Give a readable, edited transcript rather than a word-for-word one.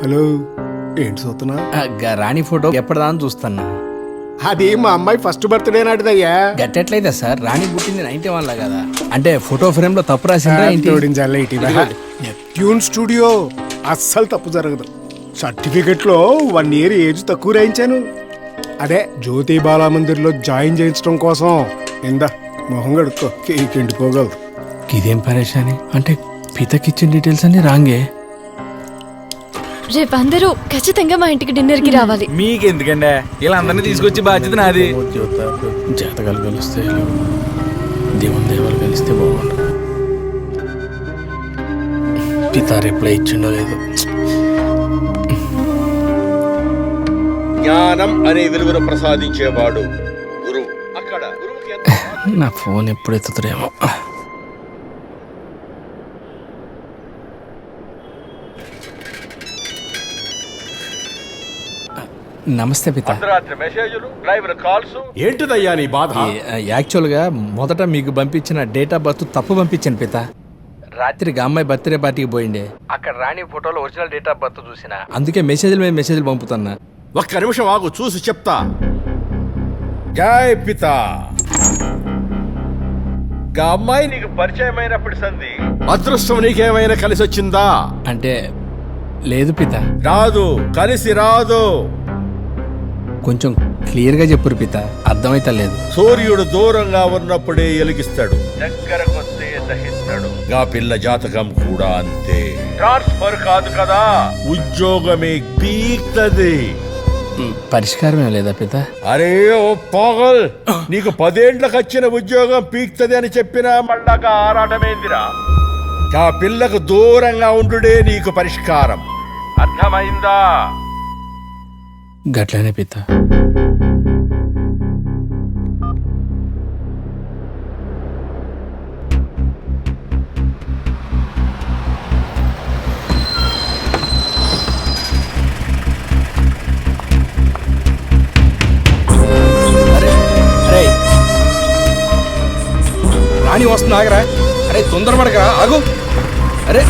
Hello, ఏంటి చూస్తున్నా? రాణి photo ఎప్పటిదా అని చూస్తున్నా. అది మా అమ్మాయి ఫస్ట్ బర్త్డే నాటిదయ్యా. గట్టెట్లయితే సార్, రాణి పుట్టింది 91 కదా. అంటే ఫోటో ఫ్రేమ్ లో తప్పు రాసిందా ఏంటి? నెప్ట్యూన్ స్టూడియో అస్సలు తప్పు జరగదు. సర్టిఫికెట్ లో 1 year ఏజ్ తక్కువ రాయించాను. అదే జ్యోతి బాలామందిర్ లో జాయిన్ చేయించడం కోసం. ఇందా మొహం గడుక్కో, కేక్ ఎండిపోగలదు. ఇదేం పరేషాని? అంటే పితకిచ్చిన డీటెయిల్స్ అన్ని రాంగే. రేపు అందరూ ఖచ్చితంగా మా ఇంటికి డిన్నర్ కి రావాలి. మీకెందుకండి, ఇలా అందరినీ తీసుకొచ్చి బాధ్యత నాది. జాతకాలు కలిస్తే దేవుని దేవాలు కలిస్తే బాగుండు. పిత రిప్లై ఇచ్చిండో లేదు. జ్ఞానం అనే వెలుగును ప్రసాదించేవాడు గురువు. అక్కడ గురువుకి నా ఫోన్ ఎప్పుడు ఎత్తుతారేమో. నమస్తే పిత. అర్ధరాత్రి మెసేజ్లు, లైవ్ కాల్స్. ఏంటిదయ్యా నీ బాధ? యాక్చువల్గా మొదట మీకు పంపించిన డేట్ ఆఫ్ బర్త్ తప్పు పంపించాను పిత. రాత్రికి అమ్మాయి బర్త్డే పార్టీకి పోయిండే. అక్కడ రాణి ఫోటోలో ఒరిజినల్ డేట్ ఆఫ్ బర్త్ చూసిన, అందుకే మెసేజ్ల మీద మెసేజ్లు పంపుతున్నా. ఒక్క నిమిషం ఆగు, చూసి చెప్తా. జై పిత. అమ్మాయి నీకు పరిచయమైనప్పటి సంది అదృష్టం నీకేమైనా కలిసి వచ్చిందా? అంటే లేదు పిత. రాదు, కలిసి రాదు. కొంచెం క్లియర్గా చెప్పురు పిత, అర్థమైతే లేదు. సూర్యుడు దూరంగా ఉన్నప్పుడే ఎలిగిస్తాడు, దగ్గరకొస్తే దహిస్తాడు. గా పిల్ల జాతకం కూడా అంతే. ట్రాన్స్ఫర్ కాదు కదా, ఉద్యోగమే పీక్తది. పరిష్కారమే లేదా పిత? అరే ఓ పాగల్, నీకు 10 ఏళ్లకు వచ్చిన ఉద్యోగం పీక్తది అని చెప్పినా మళ్ళాగా ఆరాటమేందిరా? ఆ పిల్లకు దూరంగా ఉండుడే నీకు పరిష్కారం. అర్థమైందా? గట్లనే పిత. రాణి వస్తుంది, ఆగరా. అరే తొందరపడక, ఆగు. అరే